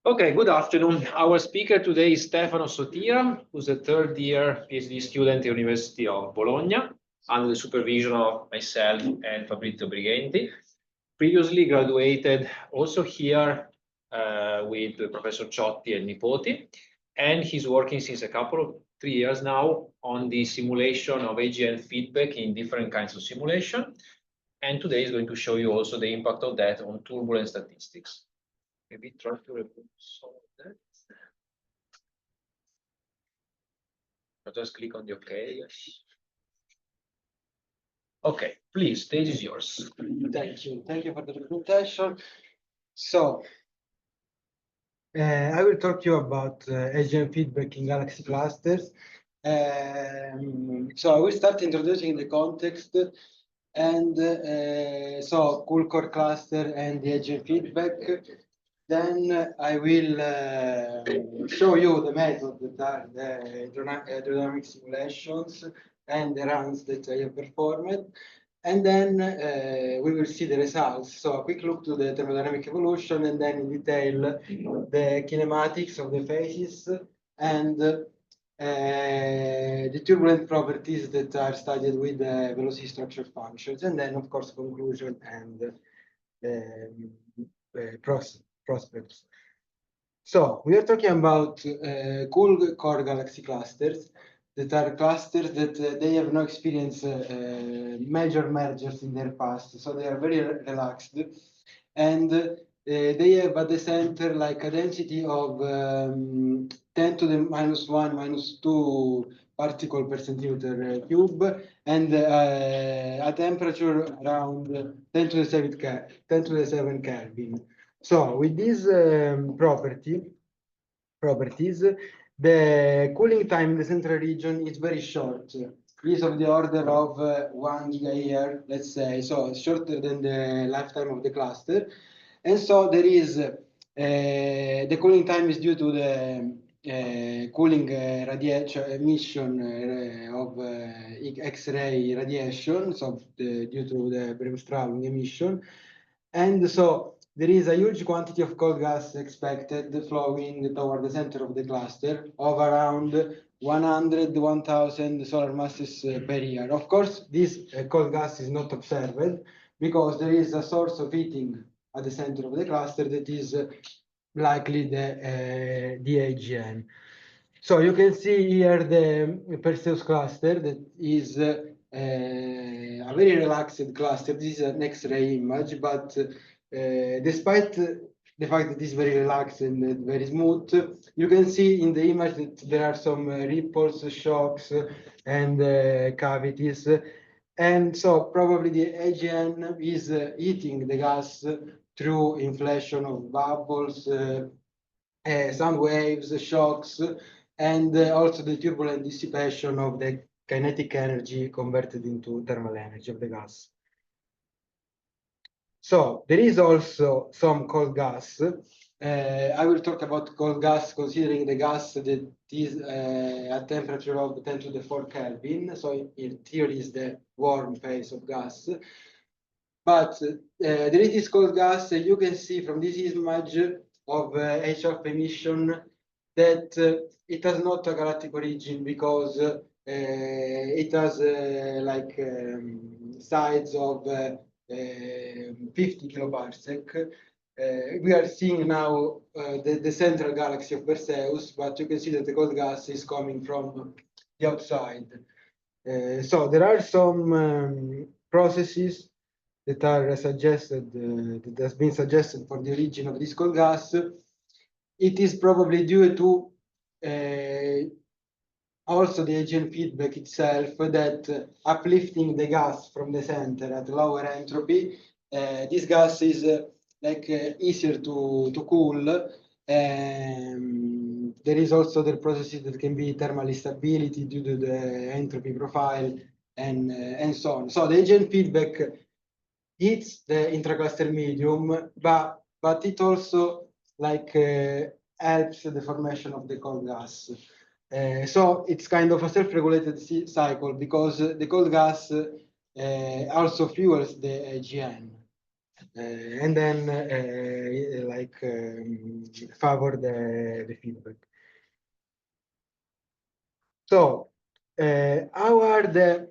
Okay, good afternoon. Our speaker today is Stefano Sotira, who's a third-year PhD student at the University of Bologna, under the supervision of myself and Fabrizio Brighenti. Previously graduated also here with Professor Ciotti and Nipoti, and he's working since a couple of 3 years now on the simulation of AGN feedback in different kinds of simulation. And today he's going to show you also the impact of that on turbulent statistics. Maybe try to remove some of that. I'll just click on the OK. Yes. Okay, please, stage is yours. Thank you. Thank you for the presentation. So, I will talk to you about AGN feedback in galaxy clusters. So I will start introducing the context and so cool core cluster and the AGN feedback. Then I will show you the method that are the hydrodynamic simulations and the runs that I have performed. And then we will see the results. So a quick look to the thermodynamic evolution, and then in detail the kinematics of the phases and the turbulent properties that are studied with the velocity structure functions, and then of course conclusion and prospects. So we are talking about cool core galaxy clusters that are clusters that they have no experience major mergers in their past, so they are very relaxed, and they have at the center like a density of 10 to the -1, -2 particle per centimeter cube, and a temperature around 10 to the 7 Kelvin. So with these properties, the cooling time in the central region is very short. Is of the order of 1 gigayear, let's say, so shorter than the lifetime of the cluster. And so there is the cooling time is due to the cooling radiation emission of X-ray radiation, so due to the bremsstrahlung emission, and so there is a huge quantity of cold gas expected flowing toward the center of the cluster of around 1,000 solar masses per year. Of course, this cold gas is not observed because there is a source of heating at the center of the cluster that is likely the AGN. So you can see here the Perseus cluster that is a very relaxed cluster. This is an X-ray image, but despite the fact that it's very relaxed and very smooth, you can see in the image that there are some ripples, shocks, and cavities. And so probably the AGN is heating the gas through inflation of bubbles, sound waves, shocks, and also the turbulent dissipation of the kinetic energy converted into thermal energy of the gas. So there is also some cold gas. I will talk about cold gas considering the gas that is at temperature of 10 to the 4 Kelvin. So in theory is the warm phase of gas. But there is this cold gas. You can see from this image of H-half emission that it has not a galactic origin because it has like sides of 50 kiloparsec. We are seeing now the central galaxy of Perseus, but you can see that the cold gas is coming from the outside. So there are some processes that are suggested, that has been suggested for the origin of this cold gas. It is probably due to also the AGN feedback itself, that uplifting the gas from the center at lower entropy, this gas is like easier to cool. There is also the processes that can be thermal instability due to the entropy profile and so on. So the AGN feedback hits the intracluster medium, but it also like helps the formation of the cold gas. So it's kind of a self-regulated cycle because the cold gas also fuels the AGN. and then favor the feedback. So how are the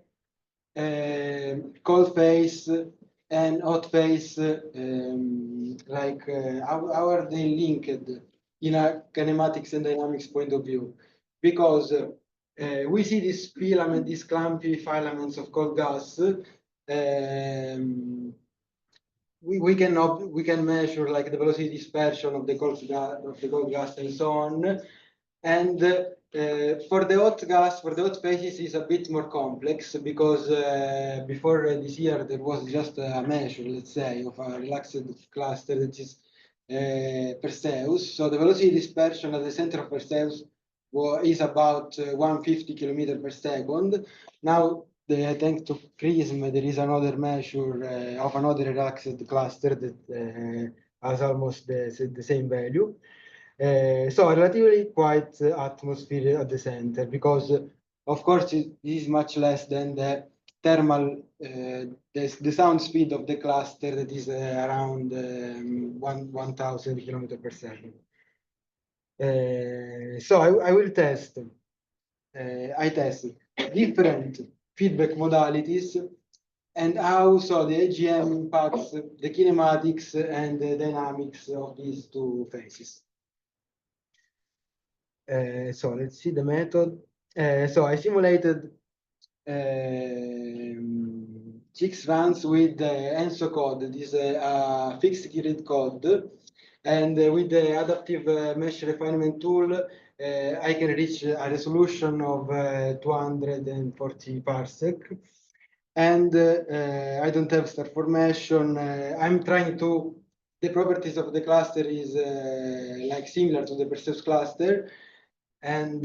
cold phase and hot phase how are they linked in a kinematics and dynamics point of view? Because we see this filament, these clumpy filaments of cold gas. We can measure like the velocity dispersion of the cold gas and so on. And for the hot gas, for the hot phases, is a bit more complex because before this year there was just a measure, let's say, of a relaxed cluster that is Perseus. So the velocity dispersion at the center of Perseus is about 150 kilometers per second. Now, thanks to XRISM, there is another measure of another relaxed cluster that has almost the same value. So relatively quiet atmosphere at the center, because of course it is much less than the thermal, the sound speed of the cluster that is around 1,000 kilometers per second. So I will test. I tested different feedback modalities and how so the AGM impacts the kinematics and the dynamics of these two phases. So let's see the method. So I simulated 6 runs with the ENZO code. That is a fixed grid code. And with the adaptive mesh refinement tool, I can reach a resolution of 240 parsec. And I don't have star formation. I'm trying to, the properties of the cluster is like similar to the Perseus cluster. And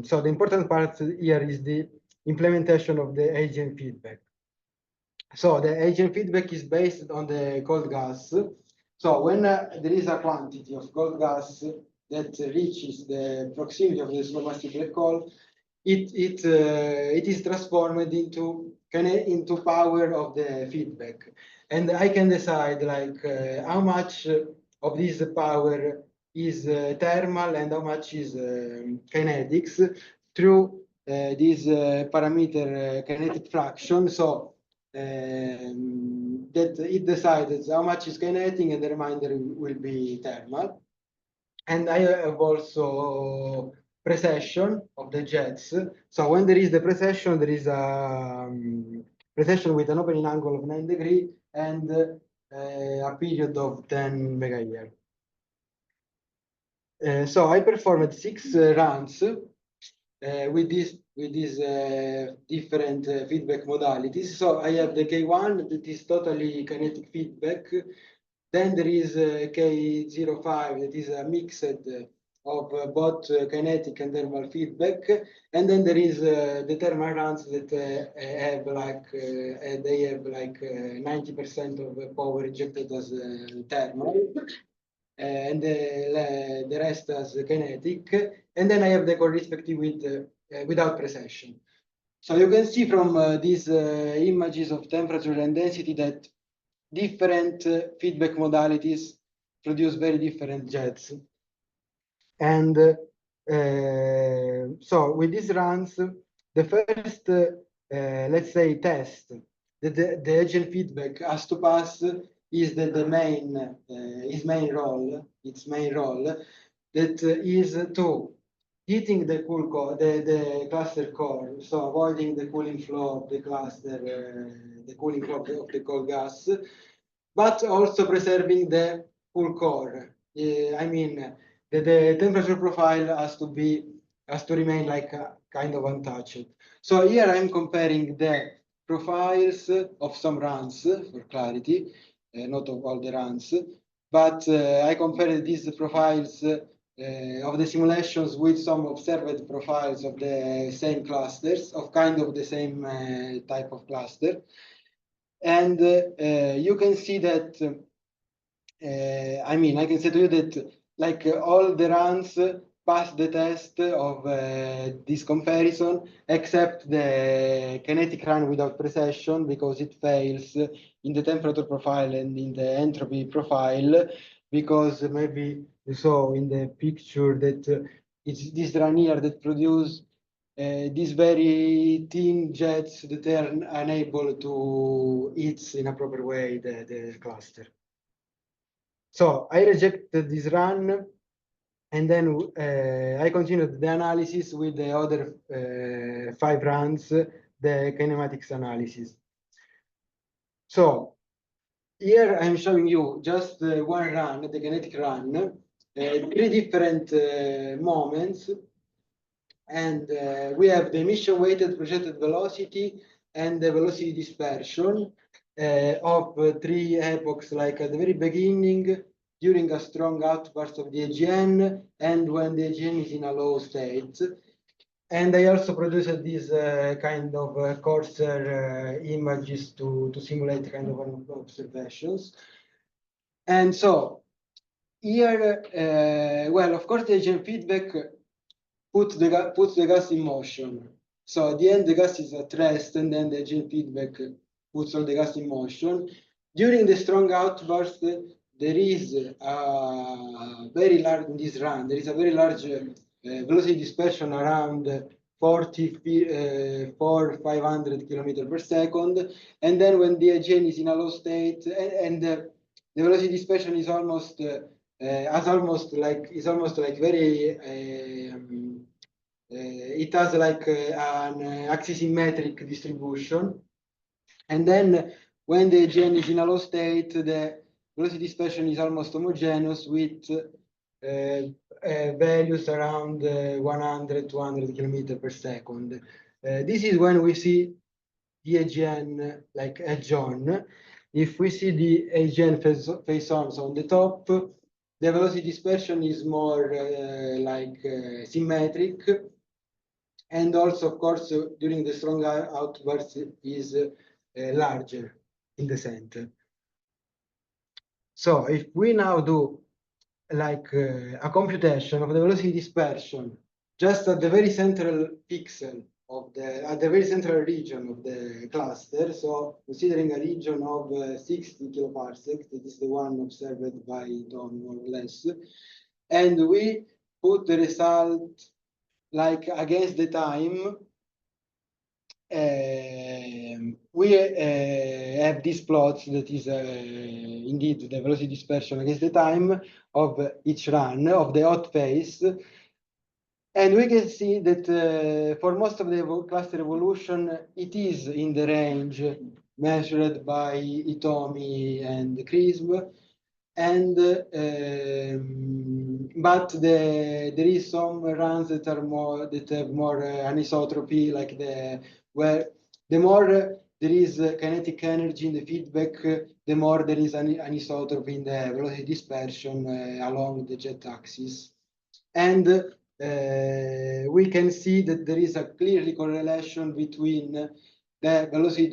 so the important part here is the implementation of the agent feedback. So the agent feedback is based on the cold gas. So when there is a quantity of cold gas that reaches the proximity of the supermassive black hole, it is transformed into power of the feedback. And I can decide like how much of this power is thermal and how much is kinetics through this parameter kinetic fraction. So that it decides how much is kinetic and the remainder will be thermal. And I have also precession of the jets. So when there is the precession, there is a precession with an opening angle of 9 degrees and a period of 10 megayear. So I performed 6 runs with these different feedback modalities. So I have the K1 that is totally kinetic feedback. Then there is K05 that is a mixed of both kinetic and thermal feedback. And then there is the thermal runs that have like they have like 90% of power ejected as thermal. And the rest as kinetic, and then I have the correspective with without precession. So you can see from these images of temperature and density that different feedback modalities produce very different jets. And so with these runs, the first, let's say, test that the agent feedback has to pass is that the main its main role that is to heating the cool core, the cluster core, so avoiding the cooling flow of the cluster, the cooling flow of the cold gas, but also preserving the cool core. I mean, the temperature profile has to remain like kind of untouched. So here I'm comparing the profiles of some runs for clarity, not of all the runs, but I compared these profiles of the simulations with some observed profiles of the same clusters, of kind of the same type of cluster. And you can see that, I mean, I can say to you that like all the runs pass the test of this comparison, except the kinetic run without precession, because it fails in the temperature profile and in the entropy profile, because maybe you saw in the picture that it's this run here that produce these very thin jets that are unable to hit in a proper way the cluster. So I rejected this run, and then I continued the analysis with the other 5 runs, the kinematics analysis. So here I'm showing you just one run, the kinetic run, 3 different moments. And we have the emission weighted projected velocity and the velocity dispersion of 3 epochs, like at the very beginning, during a strong outburst of the AGN, and when the AGN is in a low state. And I also produced this kind of coarser images to simulate kind of observations. And so here, well, of course, the AGN feedback puts the gas in motion. So at the end, the gas is at rest, and then the AGN feedback puts all the gas in motion. During the strong outburst, there is a very large, in this run, there is a very large velocity dispersion around 500 kilometers per second. And then when the AGN is in a low state, and the velocity dispersion is almost like very it has like an axisymmetric distribution. And then when the AGN is in a low state, the velocity dispersion is almost homogeneous with values around 100, 200 kilometers per second. This is when we see the AGN like edge on. If we see the AGN face-ons on the top, the velocity dispersion is more symmetric. And also, of course, during the strong outburst is larger in the center. So if we now do like a computation of the velocity dispersion just at the very central pixel of at the very central region of the cluster, so considering a region of 60 kiloparsecs, that is the one observed by Tom more or less, and we put the result like against the time, we have these plots that is indeed the velocity dispersion against the time of each run of the hot phase. And we can see that for most of the cluster evolution, it is in the range measured by Itomi and XRISM. And but there is some runs that are have more anisotropy, like where the more there is kinetic energy in the feedback, the more there is anisotropy in the velocity dispersion along the jet axis. And we can see that there is a clearly correlation between the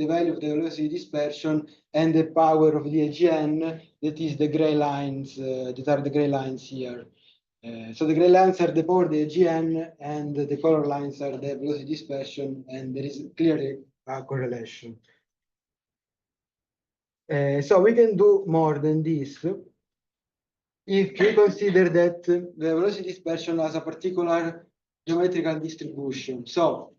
value of the velocity dispersion and the power of the AGN, that is the gray lines, that are the gray lines here. So the gray lines are the power of the AGN, and the color lines are the velocity dispersion, and there is clearly a correlation. So we can do more than this if we consider that the velocity dispersion has a particular geometrical distribution. So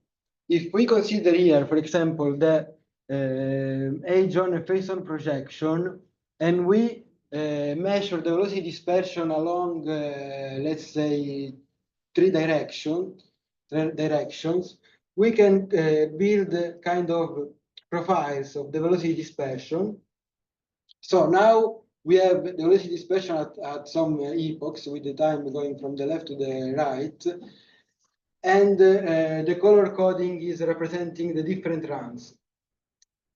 if we consider here, for example, the age-on and phase-on projection, and we measure the velocity dispersion along, let's say, 3 directions, we can build kind of profiles of the velocity dispersion. So now we have the velocity dispersion at some epochs, with the time going from the left to the right. And the color coding is representing the different runs.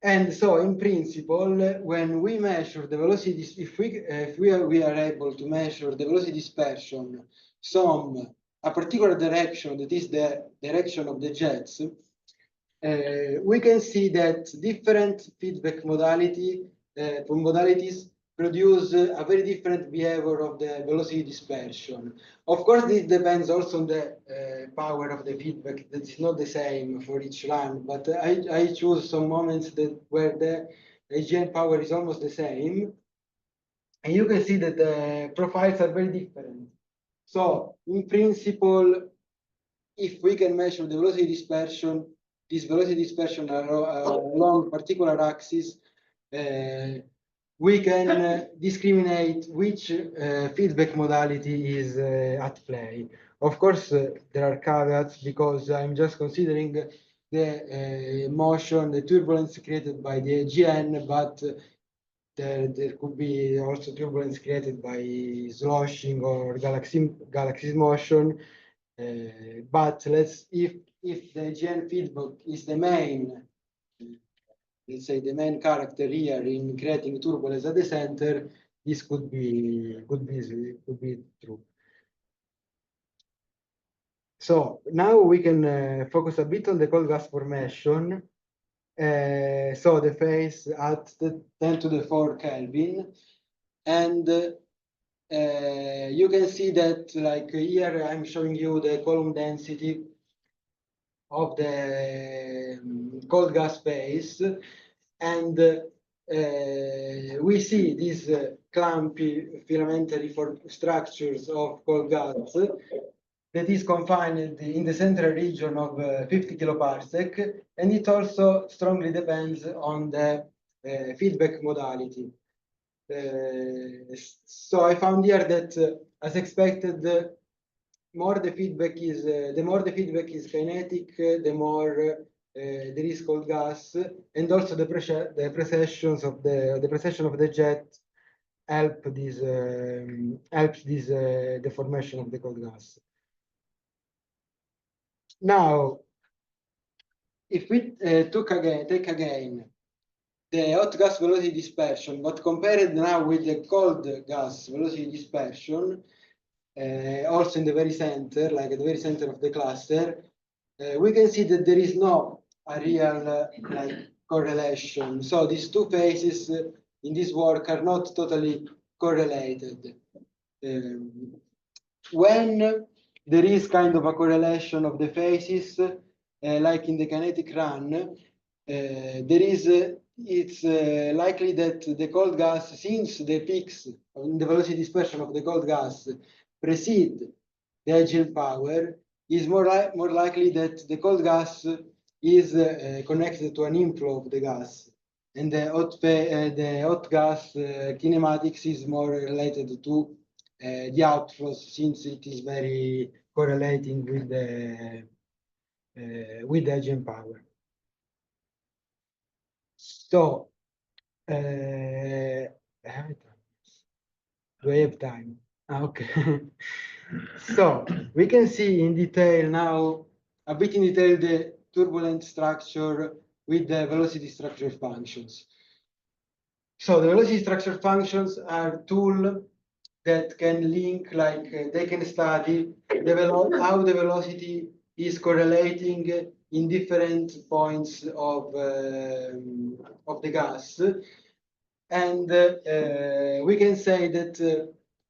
And so in principle, when we measure the velocity, if we are able to measure the velocity dispersion from a particular direction, that is the direction of the jets, we can see that different feedback modalities produce a very different behavior of the velocity dispersion. Of course, this depends also on the power of the feedback. That is not the same for each run, but I choose some moments where the AGN power is almost the same. And you can see that the profiles are very different. So in principle, if we can measure the velocity dispersion, this velocity dispersion along particular axis, we can discriminate which feedback modality is at play. Of course, there are caveats because I'm just considering the motion, the turbulence created by the AGN, but there could be also turbulence created by sloshing or galaxy motion. But if the AGN feedback is the main, let's say the main character here in creating turbulence at the center, this could be true. So now we can focus a bit on the cold gas formation. So the phase at the 10 to the 4 Kelvin, and you can see that, like here I'm showing you the column density of the cold gas phase, and we see these clumpy filamentary structures of cold gas that is confined in the central region of 50 kiloparsec, and it also strongly depends on the feedback modality. So I found here that, as expected, the more the feedback is kinetic, the more there is cold gas, and also the precession of the jet helps the formation of the cold gas. Now, if we take again the hot gas velocity dispersion, but compared now with the cold gas velocity dispersion, also in the very center, like at the very center of the cluster, we can see that there is no a real correlation. So these two phases in this work are not totally correlated. When there is kind of a correlation of the phases, like in the kinetic run, it's likely that the cold gas, since the peaks in the velocity dispersion of the cold gas precede the AGN power, is more likely that the cold gas is connected to an inflow of the gas, and the hot gas kinematics is more related to the outflows, since it is very correlating with the AGN power. So, do I have time? Okay. So we can see in detail now, a bit in detail, the turbulent structure with the velocity structure functions. So the velocity structure functions are tools that can link, they can study how the velocity is correlating in different points of the gas. And we can say that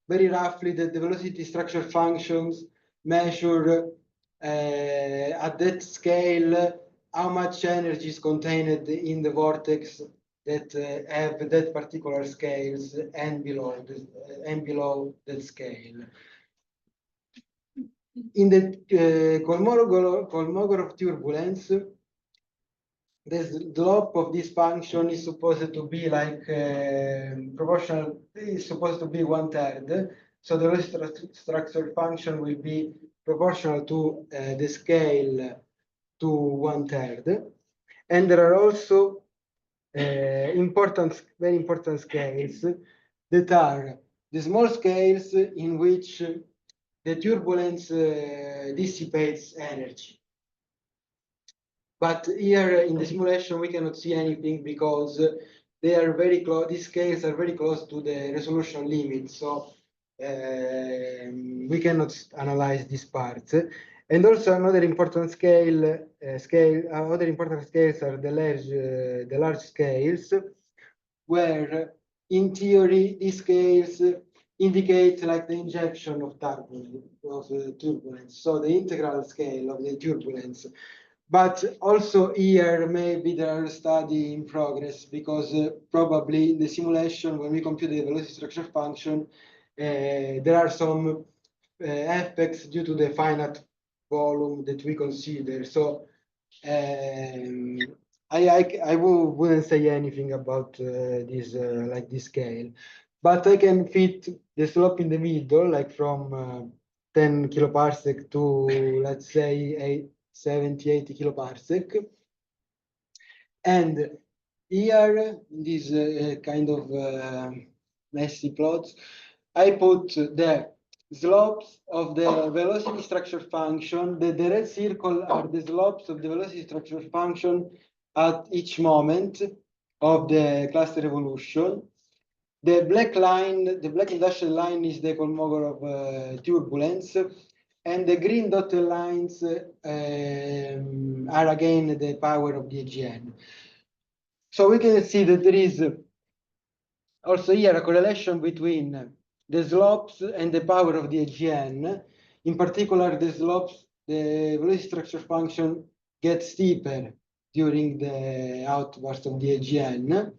very roughly that the velocity structure functions measure at that scale how much energy is contained in the vortex that have that particular scales and below that scale. In the Kolmogorov turbulence, the slope of this function is supposed to be proportional, is supposed to be 1/3. So the velocity structure function will be proportional to the scale to 1/3. And there are also very important scales that are the small scales in which the turbulence dissipates energy. But here in the simulation, we cannot see anything because they are very close. These scales are very close to the resolution limit, so we cannot analyze these parts. And also another important other important scales are the large scales, where in theory, these scales indicate like the injection of turbulence, so the integral scale of the turbulence. But also here, maybe there are studies in progress, because probably in the simulation, when we compute the velocity structure function, there are some effects due to the finite volume that we consider. So I wouldn't say anything about this like this scale, but I can fit the slope in the middle, like from 10 kiloparsec to, let's say, 70, 80 kiloparsec. And here, in this kind of messy plots, I put the slopes of the velocity structure function. The red circle are the slopes of the velocity structure function at each moment of the cluster evolution. The black line, the black dashed line, is the Kolmogorov turbulence, and the green dotted lines are again the power of the AGN. So we can see that there is also here a correlation between the slopes and the power of the AGN. In particular, the slopes, the velocity structure function gets steeper during the outburst of the AGN.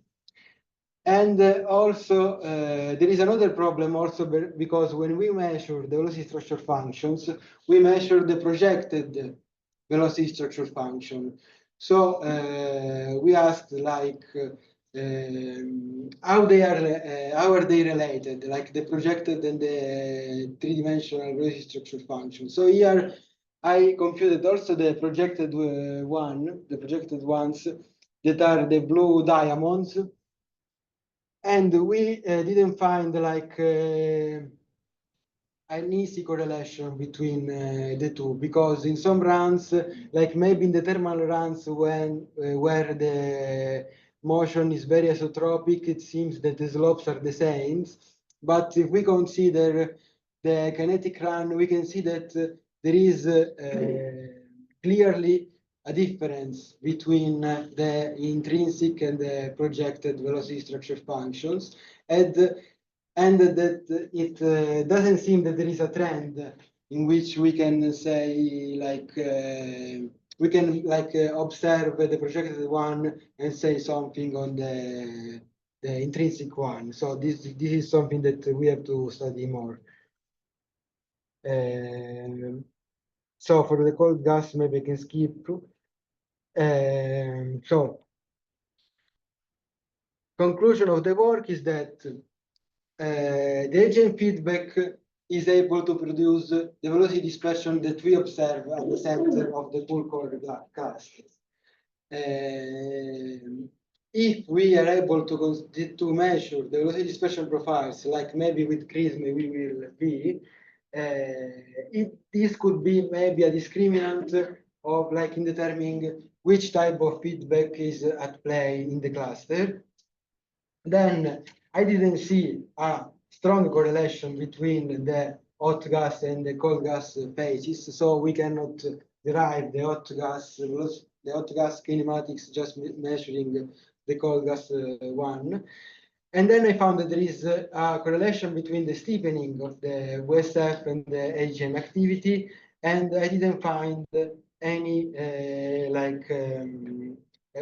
And also, there is another problem also, because when we measure the velocity structure functions, we measure the projected velocity structure function. So we asked, like, how are they related, like the projected and the three-dimensional velocity structure function. So here I computed also the projected the projected ones that are the blue diamonds. And we didn't find like an easy correlation between the two, because in some runs, like maybe in the thermal runs when where the motion is very isotropic, it seems that the slopes are the same. But if we consider the kinetic run, we can see that there is clearly a difference between the intrinsic and the projected velocity structure functions, and that it doesn't seem that there is a trend in which we can say, like, we can like observe the projected one and say something on the intrinsic one. So this is something that we have to study more. So for the cold gas, maybe I can skip. So conclusion of the work is that the AGN feedback is able to produce the velocity dispersion that we observe at the center of the full core cluster. If we are able to measure the velocity dispersion profiles, like maybe with XRISM we will be, this could be maybe a discriminant of, like, in determining which type of feedback is at play in the cluster. Then I didn't see a strong correlation between the hot gas and the cold gas phases, so we cannot derive the hot gas kinematics just measuring the cold gas one. And then I found that there is a correlation between the steepening of the WSF and the AGN activity, and I didn't find any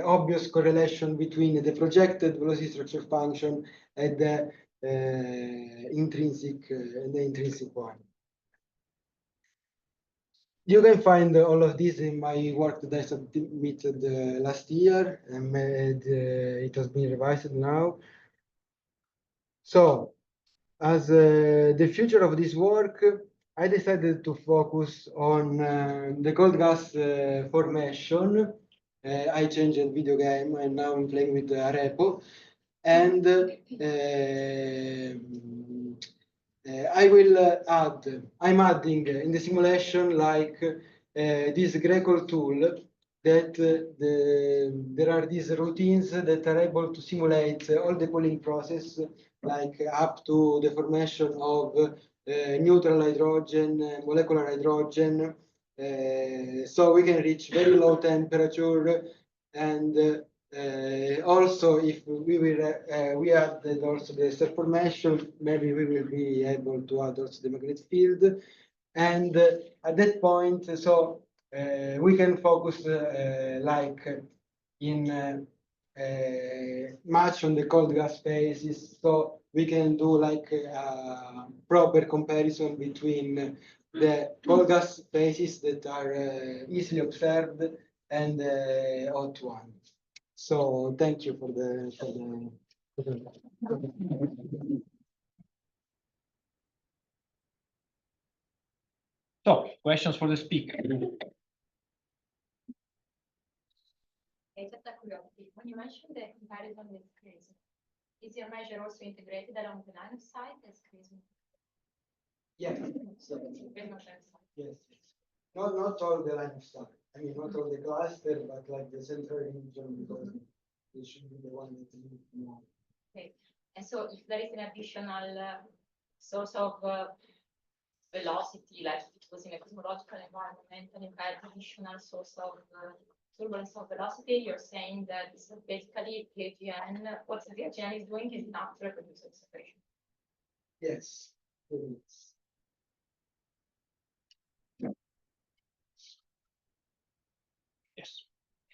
obvious correlation between the projected velocity structure function and the intrinsic one. You can find all of this in my work that I submitted last year, and it has been revised now. So, as the future of this work, I decided to focus on the cold gas formation. I changed the video game, and now I'm playing with Arepo. And I'm adding in the simulation, like, this Greco tool, that there are these routines that are able to simulate all the cooling process, like up to the formation of neutral hydrogen, molecular hydrogen. So we can reach very low temperature and Also, if we will we added also the star formation, maybe we will be able to add also the magnetic field, and at that point, so we can focus like in much on the cold gas phases, so we can do like a proper comparison between the cold gas phases that are easily observed and hot one. So thank you for the So, questions for the speaker? Just a curiosity, when you mentioned the comparison with XRISM, is your measure also integrated along the line of sight as XRISM? yes, yes. Not all the line of sight. I mean, not all the cluster, but like the central region, because it should be the one that you know. Okay. And so if there is an additional source of velocity, like it was in a cosmological environment, and you had additional source of turbulence of velocity, you're saying that this is basically PAGN, what the PAGN is doing is not to reproduce acceleration. Yes. Yes.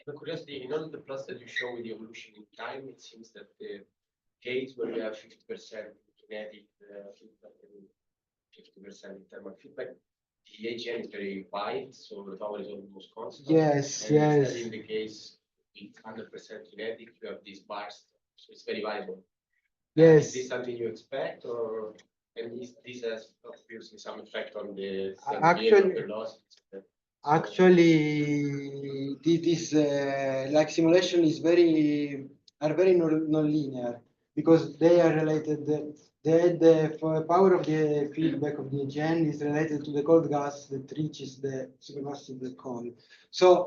The curiosity, in all the plots that you show with the evolution in time, it seems that the case where we have 50% kinetic feedback and 50% thermal feedback, the AGN is very wide, so the power is almost constant. Yes, and yes. instead in the case with 100% kinetic, you have this burst, so it's very variable. Yes. Is this something you expect, or and this has obviously some effect on the Actually- velocity? Actually, this like simulation is very non-linear because they are related. The power of the feedback of the AGN is related to the cold gas that reaches the supermassive black hole. So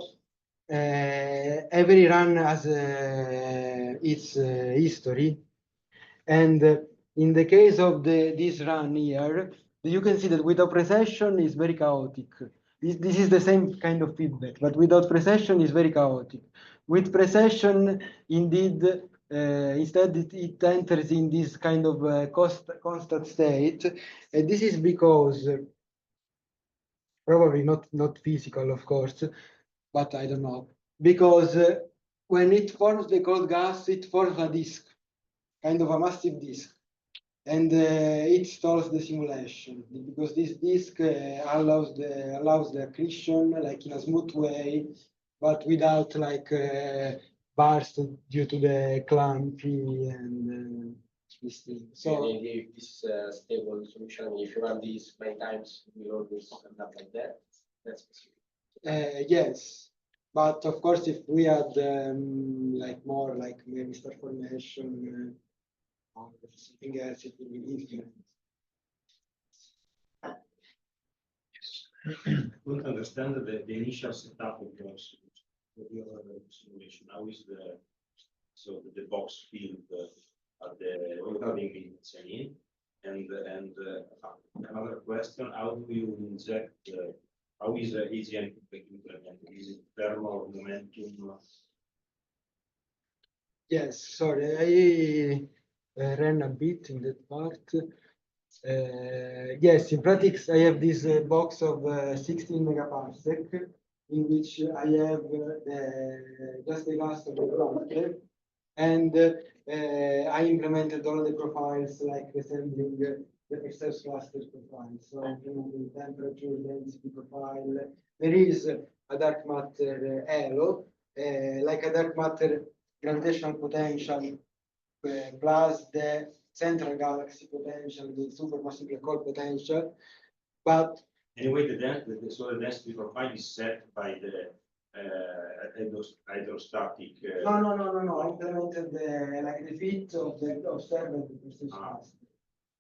every run has its history, and in the case of this run here, you can see that without precession is very chaotic. This is the same kind of feedback, but without precession is very chaotic. With precession, indeed, instead it enters in this kind of constant state. And this is because, probably not physical, of course, but I don't know. Because when it forms the cold gas, it forms a disk, kind of a massive disk. And it stalls the simulation because this disk allows the accretion like in a smooth way, but without like burst due to the clumpy and this thing. So if this is a stable solution, I mean, if you run these many times, you always end up like that. That's specific. yes, but of course, if we had like more like maybe star formation. Something else, it will be different. I couldn't understand the initial setup of your simulation. How is the box field at the ordering limits in? And another question: how do you inject? How is the AGN implemented? Is it thermal momentum? Yes, sorry, I ran a bit in that part. Yes, in practice, I have this box of 16 megaparsec in which I have just the gas of the cluster, and I implemented all the profiles like resembling the Perseus cluster profile. So I implemented temperature, density profile. There is a dark matter halo, like a dark matter gravitational potential plus the central galaxy potential, the supermassive black hole potential. But anyway, the density profile is set by the hydrostatic. No. I implemented the fit of the observed Perseus cluster.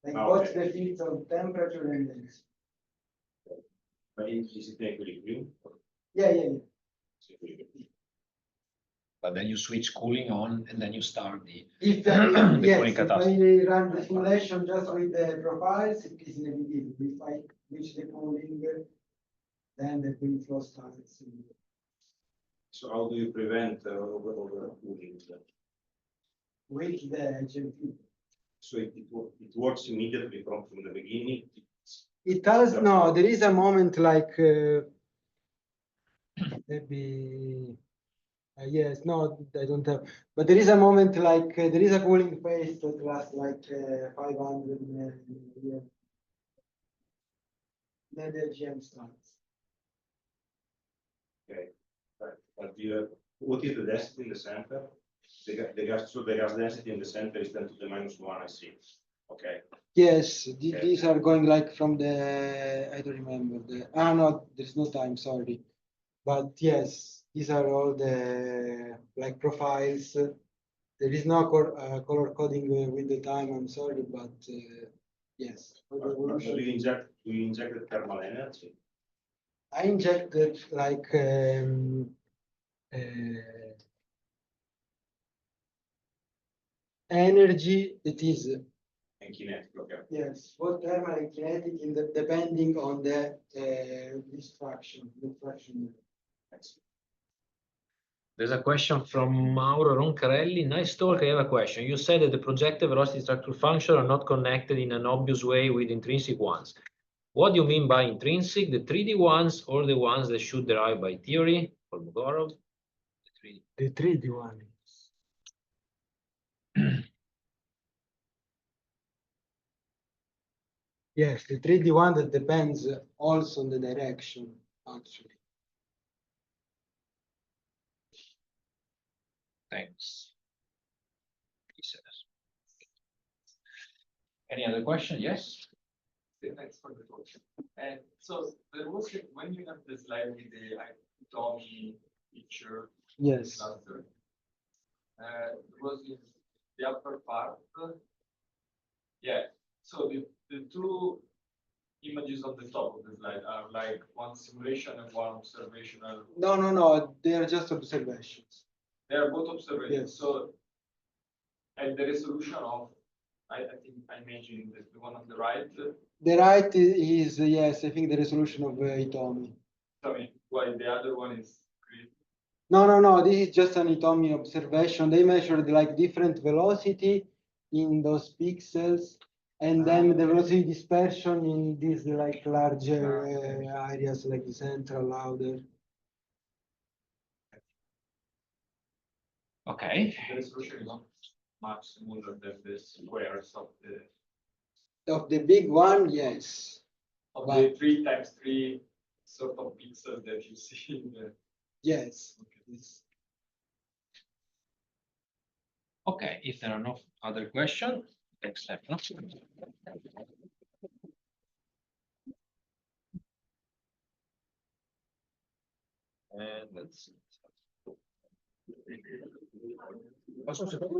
Like both the fit of temperature and density. But is it equilibrium? Yeah. But then you switch cooling on and then you start the If cooling yes, if catastrophe. I run the simulation just with the profiles, it is negative. If I reach the cooling, then the cooling flow starts. So how do you prevent overcooling? With the GMP. So it works immediately from the beginning. It does, no, there is a moment like maybe yes, no, I don't have, but there is a moment like there is a cooling phase that lasts like 500 years. Then the GM starts. Okay, but what is the density in the center? The gas density in the center is 10 to the -1, I see. Okay. Yes, Okay. these are going like from the, I don't remember the, no, there's no time, sorry. But yes, these are all the like profiles. There is no color coding with the time, I'm sorry, but yes. For the Do evolution, you inject the thermal energy? I injected like energy that is, And kinetic, okay. yes, both thermal and kinetic in the, depending on the diffraction. There's a question from Mauro Roncarelli. Nice talk. I have a question. You said that the projected velocity structure function are not connected in an obvious way with intrinsic ones. What do you mean by intrinsic? The 3D ones or the ones that should derive by theory? For Bogorov? The 3D one. Yes, the 3D one that depends also on the direction, actually. Thanks. He says. Any other question? Yes. Thanks for the talk. And so there was when you have the slide with the Tommy picture Yes. cluster, it was in the upper part. Yeah. So the two images on the top of the slide are like one simulation and one observational. No, they are just observations. They are both observations. Yes. So and the resolution of I think I imagine the one on the right. The right is, yes, I think the resolution of Itomi. I mean, while the other one is great. No, this is just an Itomi observation. They measured like different velocity in those pixels, and then the velocity dispersion in these like larger areas like the central, outer. Okay. The resolution is not much smaller than the squares of the Big one, yes. of But- the 3 times 3 sort of pixels that you see in the. Yes. Yes. Okay, if there are no other questions, thanks, Stefano. And let's see. Posso un secondo?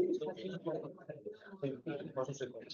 Posso un secondo?